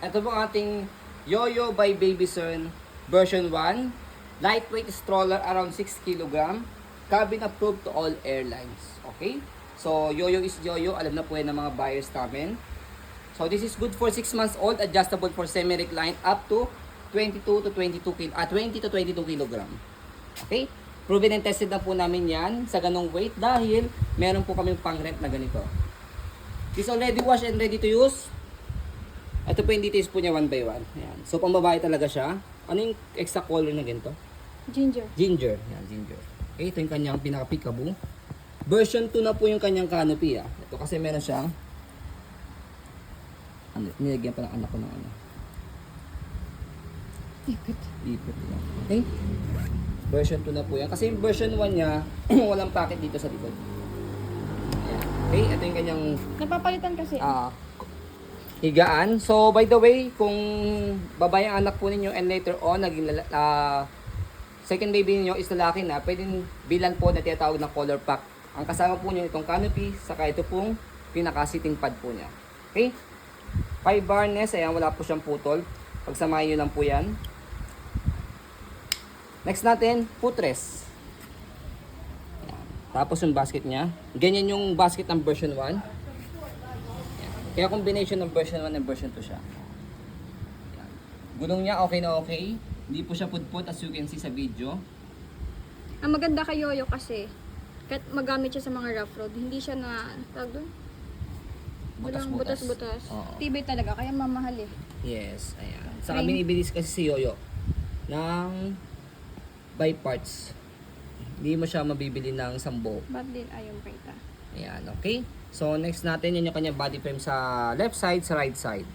Ito po ang ating Yoyo by Babyson version 1. Lightweight stroller around 6 kg. Cabin approved to all airlines. Okay? So, Yoyo is Yoyo. Alam na po yan ng mga buyers namin. So, this is good for 6 months old. Adjustable for semi-recline up to 20 to 22 kg. Okay? Proven and tested na po namin yan sa ganong weight dahil meron po kami pang-rent na ganito. This already washed and ready to use. Ito po yung details po niya 1 by 1. Ayan. So, pang babae talaga siya. Ano yung exact color na ganito? Ginger. Ginger. Ayan, ginger. Okay, ito yung kanyang pinaka-peekaboo. Version 2 na po yung kanyang canopy. Ito kasi meron siyang nilagyan pa ng anak ko ng ano. Ipit. Ipit lang. Okay? Version 2 na po yan. Kasi yung version 1 niya, walang packet dito sa likod. Ayan. Okay, ito yung kanyang Napapalitan kasi. higaan. So, by the way, kung babae ang anak po ninyo and later on, naging second baby niyo is lalaki na, pwedeng bilan po na tinatawag na color pack. Ang kasama po niyo itong canopy, saka ito pong pinaka-sitting pad po niya. Okay? 5 harness, ayan, wala po siyang putol. Pagsamahin nyo lang po yan. Next natin, footrest. Ayan. Tapos yung basket niya. Ganyan yung basket ng version 1. Ayan. Kaya combination ng version 1 and version 2 siya. Ayan. Gulong niya okay na okay. Hindi po siya pudpud as you can see sa video. Ang maganda kay Yoyo kasi, kahit magamit siya sa mga rough road, hindi siya na, tawag doon? Walang butas-butas. Oo. Tibay talaga, kaya mamahal eh. Yes, ayan. Saka binibilis kasi si Yoyo ng by parts. Hindi mo siya mabibili ng sambo. Ba't din ayaw kita? Ayan, okay? So, next natin, yun yung kanyang body frame sa left side, sa right side.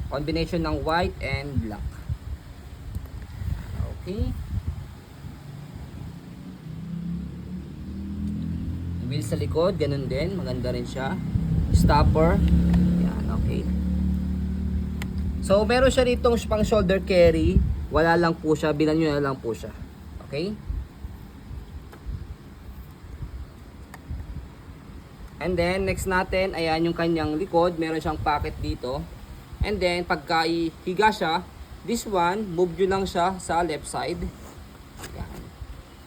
Combination ng white and black. Okay? Wheel sa likod, ganun din. Maganda rin siya. Stopper. Ayan, okay. So, meron siya ditong pang shoulder carry. Wala lang po siya. Bilan nyo na lang po siya. Okay? And then, next natin, ayan yung kanyang likod. Meron siyang pocket dito. And then, pagka higa siya, this one, move nyo lang siya sa left side. Ayan.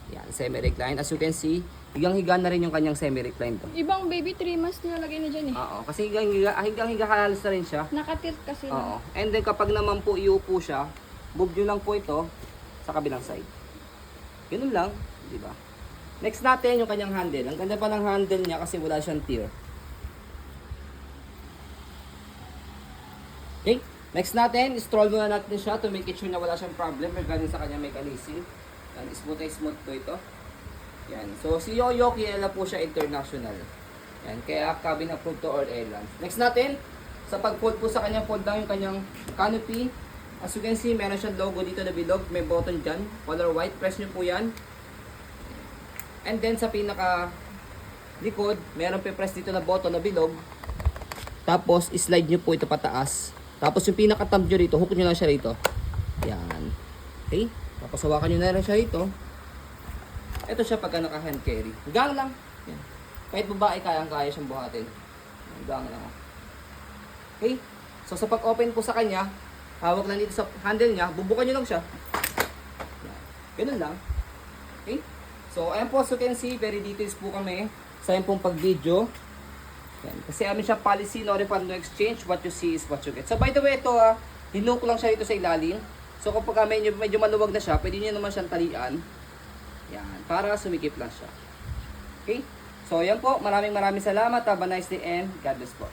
Ayan, semi-recline. As you can see, higang-higa na rin yung kanyang semi-recline to. Ibang baby 3 months nilalagay na dyan eh. Oo, kasi higang-higa halos na rin siya. Nakatilt kasi. Oo. And then, kapag naman po iupo siya, move nyo lang po ito sa kabilang side. Ganun lang, di ba? Next natin, yung kanyang handle. Ang ganda pa ng handle niya kasi wala siyang tear. Okay? Next natin, stroll muna natin siya to make it sure na wala siyang problem regarding sa kanyang mechanism. Yan, smooth na smooth po ito. Yan. So, si Yoyo, kilala po siya international. Yan. Kaya cabin approved to all airlines. Next natin, sa pag-fold po sa kanyang fold down yung kanyang canopy. As you can see, meron siyang logo dito na bilog. May button dyan. Color white. Press nyo po yan. And then, sa pinaka likod, meron pe-press dito na button na bilog. Tapos, slide nyo po ito pataas. Tapos, yung pinaka-thumb nyo rito, hook nyo lang siya rito. Yan. Okay? Tapos, hawakan nyo na rin siya rito. Ito siya pagka naka-hand carry. Gang lang. Yan. Kahit babae, kayang-kaya siyang buhatin. Gang lang. Okay? So, sa pag-open po sa kanya, hawak lang dito sa handle niya, bubukan nyo lang siya. Yan. Ganun lang. Okay? So, ayan po, as you can see, very details po kami sa ayan pong pag-video. Yan. Kasi amin siya policy, no refund, no exchange. What you see is what you get. So, by the way, ito, hinook lang siya dito sa ilalim. So, kapag medyo maluwag na siya, pwede nyo naman siyang talian. Yan. Para sumikip lang siya. Okay? So, ayan po. Maraming salamat. Have a nice day and God bless po.